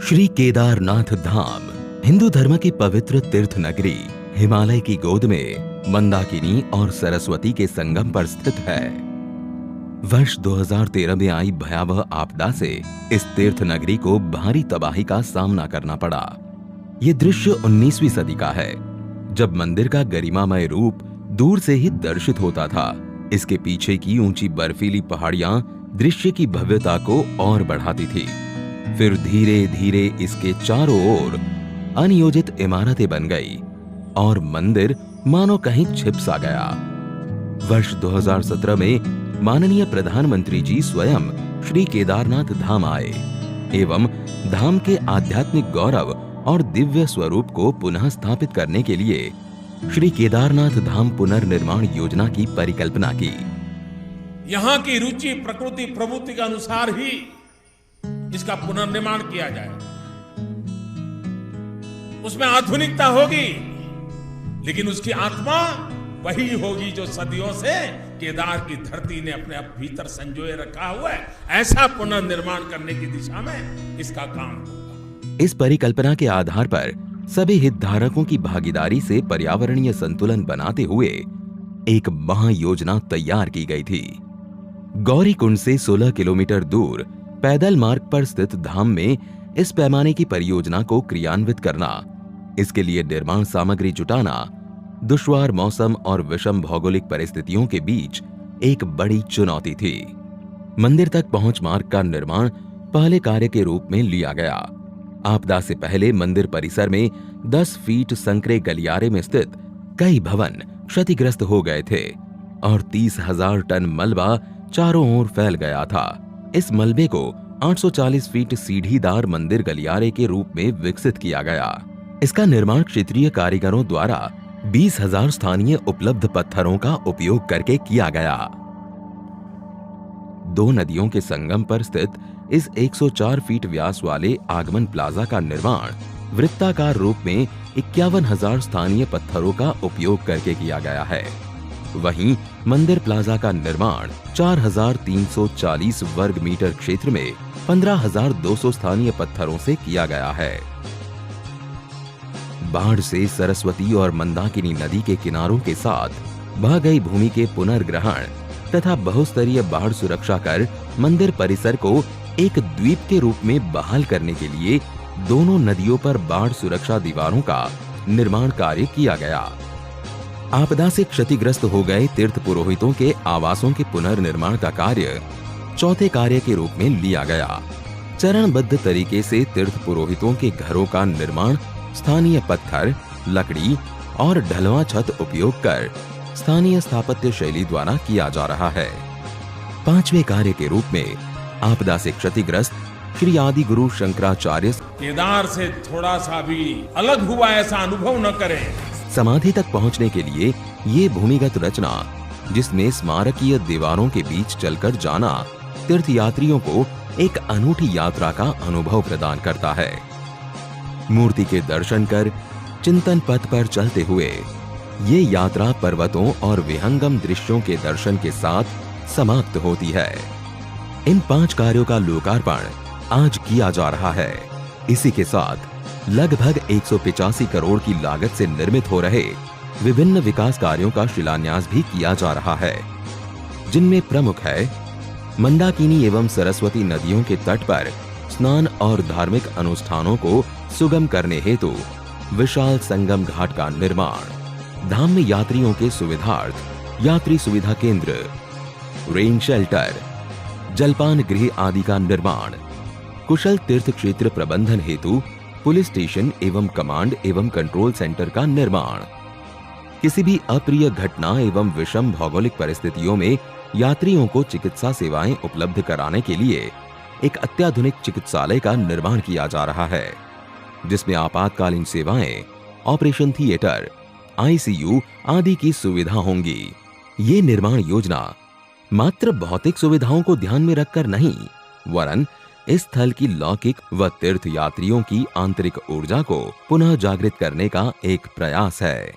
श्री केदारनाथ धाम हिंदू धर्म की पवित्र तीर्थ नगरी हिमालय की गोद में मंदाकिनी और सरस्वती के संगम पर स्थित है। वर्ष 2013 में आई भयावह आपदा से इस तीर्थ नगरी को भारी तबाही का सामना करना पड़ा। ये दृश्य 19वीं सदी का है, जब मंदिर का गरिमामय रूप दूर से ही दर्शित होता था। इसके पीछे की ऊंची बर्फीली पहाड़ियां दृश्य की भव्यता को और बढ़ाती थी। फिर धीरे धीरे इसके चारों ओर अनियोजित इमारतें बन गई और मंदिर मानो कहीं छिप सा गया। वर्ष 2017 में माननीय प्रधानमंत्री जी स्वयं श्री केदारनाथ धाम आए एवं धाम के आध्यात्मिक गौरव और दिव्य स्वरूप को पुनः स्थापित करने के लिए श्री केदारनाथ धाम पुनर्निर्माण योजना की परिकल्पना की। यहाँ की रुचि प्रकृति प्रवृत्ति के अनुसार ही इसका पुनर्निर्माण किया जाए। उसमें आधुनिकता होगी, लेकिन उसकी आत्मा वही होगी जो सदियों से केदार की धरती ने अपने भीतर संजोए रखा हुआ है। ऐसा पुनर्निर्माण करने की दिशा में इसका काम होगा। इस परिकल्पना के आधार पर सभी हितधारकों की भागीदारी से पर्यावरणीय संतुलन बनाते हुए एक महायोजना तैयार की गई थी। गौरीकुंड से 16 किलोमीटर दूर पैदल मार्ग पर स्थित धाम में इस पैमाने की परियोजना को क्रियान्वित करना, इसके लिए निर्माण सामग्री जुटाना, दुश्वार मौसम और विषम भौगोलिक परिस्थितियों के बीच एक बड़ी चुनौती थी। मंदिर तक पहुंच मार्ग का निर्माण पहले कार्य के रूप में लिया गया। आपदा से पहले मंदिर परिसर में 10 फीट संकरे गलियारे में स्थित कई भवन क्षतिग्रस्त हो गए थे और 30,000 टन मलबा चारों ओर फैल गया था। इस मलबे को 840 फीट सीढ़ीदार मंदिर गलियारे के रूप में विकसित किया गया। इसका निर्माण क्षेत्रीय कारीगरों द्वारा 20,000 स्थानीय उपलब्ध पत्थरों का उपयोग करके किया गया। दो नदियों के संगम पर स्थित इस 104 फीट व्यास वाले आगमन प्लाजा का निर्माण वृत्ताकार रूप में 51,000 स्थानीय पत्थरों का उपयोग करके किया गया है। वहीं मंदिर प्लाजा का निर्माण 4,340 वर्ग मीटर क्षेत्र में 15,200 स्थानीय पत्थरों से किया गया है। बाढ़ से सरस्वती और मंदाकिनी नदी के किनारों के साथ बह गई भूमि के पुनर्ग्रहण तथा बहुस्तरीय बाढ़ सुरक्षा कर मंदिर परिसर को एक द्वीप के रूप में बहाल करने के लिए दोनों नदियों पर बाढ़ सुरक्षा दीवारों का निर्माण कार्य किया गया। आपदा से क्षतिग्रस्त हो गए तीर्थ पुरोहितों के आवासों के पुनर्निर्माण का कार्य चौथे कार्य के रूप में लिया गया। चरणबद्ध तरीके से तीर्थ पुरोहितों के घरों का निर्माण स्थानीय पत्थर, लकड़ी और ढलवां छत उपयोग कर स्थानीय स्थापत्य शैली द्वारा किया जा रहा है। पांचवें कार्य के रूप में आपदा से क्षतिग्रस्त श्री आदि गुरु शंकराचार्य केदार से थोड़ा सा भी अलग हुआ ऐसा अनुभव न करें। समाधि तक पहुंचने के लिए ये भूमिगत रचना, जिसमें स्मारकीय दीवारों के बीच चलकर जाना तीर्थ यात्रियों को एक अनूठी यात्रा का अनुभव प्रदान करता है। मूर्ति के दर्शन कर चिंतन पथ पर चलते हुए ये यात्रा पर्वतों और विहंगम दृश्यों के दर्शन के साथ समाप्त होती है। इन 5 कार्यों का लोकार्पण आज किया जा रहा है। इसी के साथ लगभग 185 करोड़ की लागत से निर्मित हो रहे विभिन्न विकास कार्यों का शिलान्यास भी किया जा रहा है, जिनमें प्रमुख है मंदाकिनी एवं सरस्वती नदियों के तट पर स्नान और धार्मिक अनुष्ठानों को सुगम करने हेतु विशाल संगम घाट का निर्माण, धाम में यात्रियों के सुविधार्थ यात्री सुविधा केंद्र, रेन शेल्टर, जलपान गृह आदि का निर्माण, कुशल तीर्थ क्षेत्र प्रबंधन हेतु पुलिस स्टेशन एवं कमांड एवं कंट्रोल सेंटर का निर्माण, किसी भी अप्रिय घटना एवं विषम भौगोलिक परिस्थितियों में यात्रियों को चिकित्सा सेवाएं उपलब्ध कराने के लिए एक अत्याधुनिक चिकित्सालय का निर्माण किया जा रहा है, जिसमें आपातकालीन सेवाएं, ऑपरेशन थिएटर, आईसीयू आदि की सुविधा होंगी। ये निर्माण योजना मात्र भौतिक सुविधाओं को ध्यान में रखकर नहीं, वरन इस स्थल की लौकिक व तीर्थ यात्रियों की आंतरिक ऊर्जा को पुनः जागृत करने का एक प्रयास है।